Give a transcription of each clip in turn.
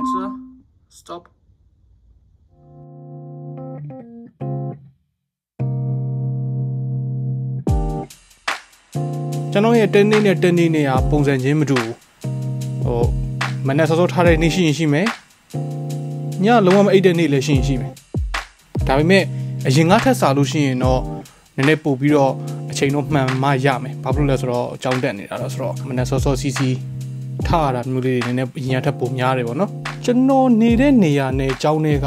Alexa, stop. Channel here 10 neပုံစံချင်းမတူဘူးမနေ့စောစောထားတဲ့နေ့ရှိရင်ရှိမယ်ညလုံးဝမအိတ်တဲ့နေ့လည်းရှိရင်ရှိမယ်ဒါပေမဲ့အရင်ကထက်စားလို့ရှိရင်တော့နည်းနည်းပို့ပြီးတော့အချိန်တော့မှန်မှရမယ်ဘာဖြစ်လို့လဲဆိုတော့အကြောင်းတက်နေတာတော့ဆိုတော့မနေ့စောစောစီစီထားရတာမျိုးလေးတွေနည်းနည်းအရင်ထက်ပိုများတယ်ပေါ့နော်ကျွန်တော်နေတဲ့နေရာနဲ့အကြောင်းတွေက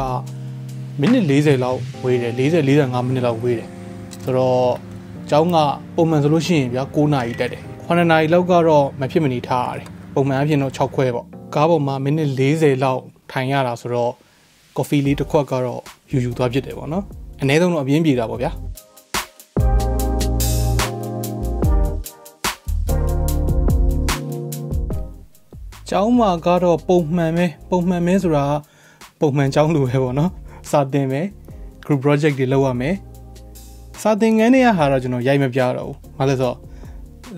မိနစ်40လောက်ဝေးတယ်40-45မိနစ်လောက်ဝေးတယ်ဆိုတော့အကြောင်းကပုံမှန်ဆိုလို့ရှိရင်ဗျာ9နာရီတက်တယ်9နာရီလောက်ကတော့မဖြစ်မနေထားရတယ်ပုံမှန်အဖြစ်တော့6ခွဲပေါ့ကားပေါ်မှာမိနစ်40လောက်ထိုင်ရတာဆိုတော့ကော်ဖီလေးတစ်ခွက်ကတော့ယူသွားဖြစ်တယ်ပေါ့နော်အနည်းဆုံးတော့အပြင်းပြေတာပေါ့ဗျာကျောင်းမှာကတော့ပုံမှန်ပဲဆိုတာပုံမှန်ကျောင်းလိုပဲပေါ့နော်စာသင်မယ် group project တွေလုပ်ရမယ်စာသင်ခန်းတွေဟာတော့ကျွန်တော်ရိုက်မပြတော့ဘူးဘာလို့လဲဆိုတော့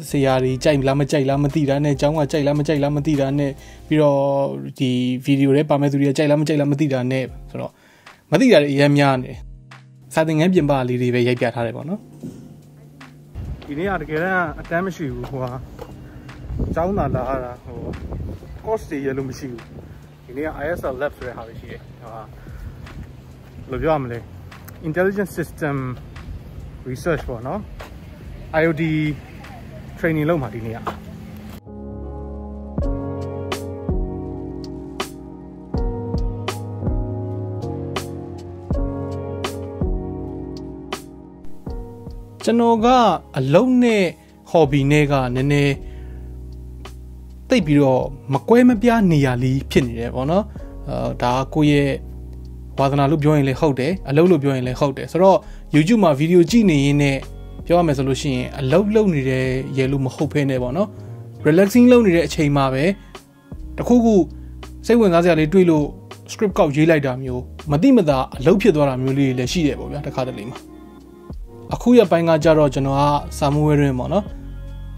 ဆရာကြီးကြိုက်လားမကြိုက်လားမသိတာနဲ့ကျောင်းကကြိုက်လားမကြိုက်လားမသိတာနဲ့ပြီးတော့ဒီဗီဒီယိုတွေပါမဲ့သူတွေကကြိုက်လားမကြိုက်လားမသိတာနဲ့ဆိုတော့မသိတာတွေအများများနေစာသင်ခန်းပြင်ပလေးတွေပဲရိုက်ပြထားတယ်ပေါ့နော်ဒီနေ့ကတကယ်တမ်းအတန်းမရှိဘူးဟိုဟာကျောင်းသာလာရတာဟို course တွေရလို့မရှိဘူးဒီနေ့က ISL Labs ဆိုတဲ့ဟာပဲရှိတယ်ဟိုဟာဘယ်လိုပြောရမလဲ Intelligent System Research ပေါ့နော် IoT training လုပ်မှာဒီနေ့ကကျွန်တော်ကအလုံးနဲ့ hobby နဲ့ကနည်းနည်းတိတ်ပြီးတော့မကွဲမပြားနေရလေးဖြစ်နေတယ်ပေါ့နော်ဒါကကိုယ့်ရဲ့ဝါသနာလို့ပြောရင်လည်းဟုတ်တယ်အလုပ်လို့ပြောရင်လည်းဟုတ်တယ်ဆိုတော့ YouTube မှာဗီဒီယိုကြည့်နေရင်းနဲ့ပြောရမယ်ဆိုလို့ရှိရင်အလုပ်လုပ်နေတဲ့ရေလို့မဟုတ်ဖ ೇನೆ ပေါ့နော် relaxing လုပ်နေတဲ့အချိန်မှာပဲတခုခုစိတ်ဝင်စားစရာလေးတွေးလို့ script ကောက်ရေးလိုက်တာမျိုးမတိမတာအလုပ်ဖြစ်သွားတာမျိုးလေးလည်းရှိတယ်ပေါ့ဗျာတစ်ခါတလေမှာအခုရပိုင်းကကြတော့ကျွန်တော်ကစာမွေးရင်းပေါ့နော်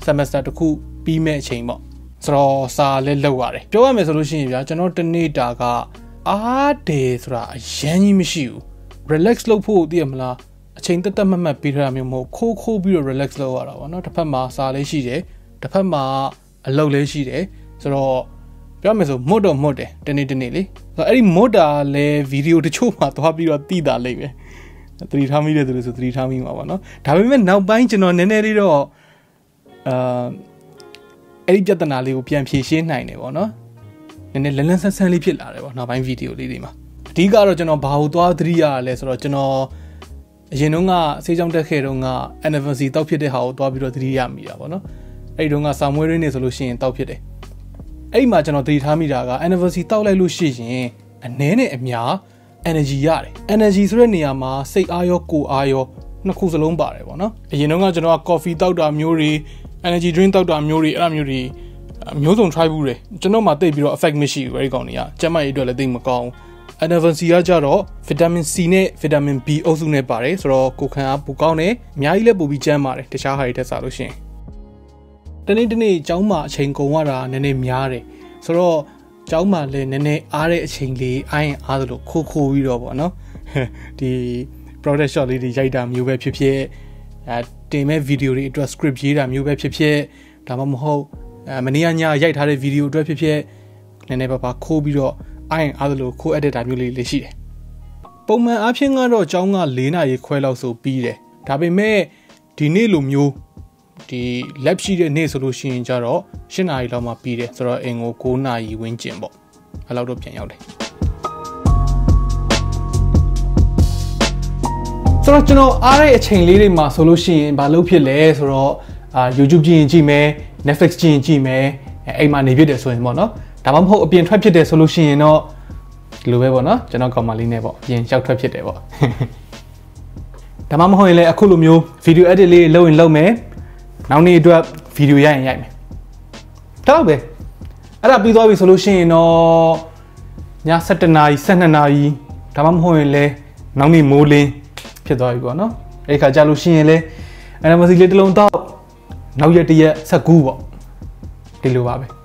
semester တစ်ခုပြီးမဲ့အချိန်ပေါ့ဆိုတော့စာလည်းလောက်ရတယ်ပြောရမယ်ဆိုလို့ရှိရင်ဗျာကျွန်တော်တနေ့တာကအားတယ်ဆိုတာအရင်ကြီးမရှိဘူး relax လုပ်ဖို့သိရမလားအချိန်တက်မှတ်ပေးထားတာမျိုးမဟုတ်ခိုးပြီးတော့ relax လုပ်ရတာပေါ့နော်တစ်ဖက်မှာစာလေးရှိတယ်တစ်ဖက်မှာအလုပ်လေးရှိတယ်ဆိုတော့ပြောမယ်ဆိုမွတ်တယ်တနေ့လေဆိုတော့အဲ့ဒီမွတ်တာလည်းဗီဒီယိုတချို့မှာသွားပြီးတော့သိတာလိမ့်မယ်သတိထားမိတယ်ဆိုသတိထားမိမှာပေါ့နော်ဒါပေမဲ့နောက်ပိုင်းကျွန်တော်နည်းနည်းလေးတော့အဲ့ဒီပြဿနာလေးကိုပြန်ဖြေရှင်းနိုင်တယ်ပေါ့နော်နည်းနည်းလန်းဆန်းလေးဖြစ်လာတယ်ပေါ့နောက်ပိုင်းဗီဒီယိုလေးတွေမှာအဓိကတော့ကျွန်တော်ဘာလို့သွားသတိရလဲဆိုတော့ကျွန်တော်အရင်တုန်းကဆေးကြောင်းတက်ခဲ့တုန်းက anniversary တောက်ဖြစ်တဲ့ဟာကိုသွားပြီးတော့သတိရမိတာပေါ့နော်အဲ့ဒီတုန်းကစာမွေးရင်းနေဆိုလို့ရှိရင်တောက်ဖြစ်တယ်အဲ့ဒီမှာကျွန်တော်သတိထားမိတာက anniversary တောက်လိုက်လို့ရှိရင်အနည်းနဲ့အများ energy ရတယ် energy ဆိုတဲ့နေရာမှာစိတ်အားရောကိုယ်အားရောနှစ်ခုစလုံးပါတယ်ပေါ့နော်အရင်တုန်းကကျွန်တော်က coffee တောက်တာမျိုးတွေ energy drink တောက်တာမျိုးတွေအဲ့လိုမျိုးတွေမျိုးစုံ try ဘူးတယ်ကျွန်တော်မှတိတ်ပြီးတော့ effect မရှိဘူးအဲ့ဒီကောင်တွေကကျန်းမာရေးအတွက်လည်းတိတ်မကောင်းဘူး anniversary ကကြတော့ vitamin C နဲ့ vitamin B အုပ်စုနဲ့ပါတယ်ဆိုတော့ကိုယ်ခံအားပိုကောင်းတယ်အများကြီးလည်းပိုပြီးကျန်းပါတယ်တခြားဟာတွေထက်စားလို့ရှိရင်တနေ့ကျောင်းမှာအချိန်ကုန်ရတာနည်းနည်းများတယ်ဆိုတော့ကျောင်းမှာလည်းနည်းနည်းအားတဲ့အချိန်လေးအားသလိုခိုးပြီးတော့ပေါ့နော်ဒီ product shot လေးတွေရိုက်တာမျိုးပဲဖြစ်ဖြစ်တင်မဲ့ဗီဒီယိုတွေအတွက် script ရေးတာမျိုးပဲဖြစ်ဒါမှမဟုတ်မနေ့ကညရိုက်ထားတဲ့ဗီဒီယိုအတွက်ဖြစ်နည်းနည်းပါခိုးပြီးတော့အားသလိုခိုး edit တာမျိုးလေးရှိတယ်ပုံမှန်အားဖြင့်ကတော့ကျောင်းက4နာရီခွဲလောက်ဆိုပြီးတယ်ဒါပေမဲ့ဒီနေ့လိုမျိုးဒီ lab ရှိတဲ့နေ့ဆိုလို့ရှိရင်ကျတော့7နာရီလောက်မှပြီးတယ်ဆိုတော့အင်ကို9နာရီဝန်းကျင်ပေါ့အဲ့လောက်တော့ပြန်ရောက်တယ်ဆိုတော့ကျွန်တော်အားတဲ့အချိန်လေးတွေမှာဆိုလို့ရှိရင်ဘာလုပ်ဖြစ်လဲဆိုတော့ YouTube ကြည့်ရင်ကြည့်မယ် Netflix ကြည့်ရင်ကြည့်မယ်အိမ်မှာနေဖြစ်တယ်ဆိုရင်ပေါ့နော်ဒါမှမဟုတ်အပြင်ထွက်ဖြစ်တယ်ဆိုလို့ရှိရင်တော့ဒီလိုပဲပေါ့နော်ကျွန်တော်ကောင်မလေးနဲ့ပေါ့အပြင်ရောက်ထွက်ဖြစ်တယ်ပေါ့ဒါမှမဟုတ်ရင်လည်းအခုလိုမျိုး video edit လေးလုပ်ရင်လုပ်မယ်နောက်နေ့အတွက် video ရိုက်ရင်ရိုက်မယ်တော့ပဲအဲ့ဒါပြီးသွားပြီဆိုလို့ရှိရင်တော့ည7နာရီ12နာရီဒါမှမဟုတ်ရင်လည်းနောက်နေ့မိုးလင်းဖြစ်သွားပြီပေါ့နော်အဲ့ခါကြာလို့ရှိရင်လည်း anniversary လေးတစ်လုံးတော့နောက်ရက်တစ်ရက်ဆက်ကူးပေါ့ဒီလိုပါပဲ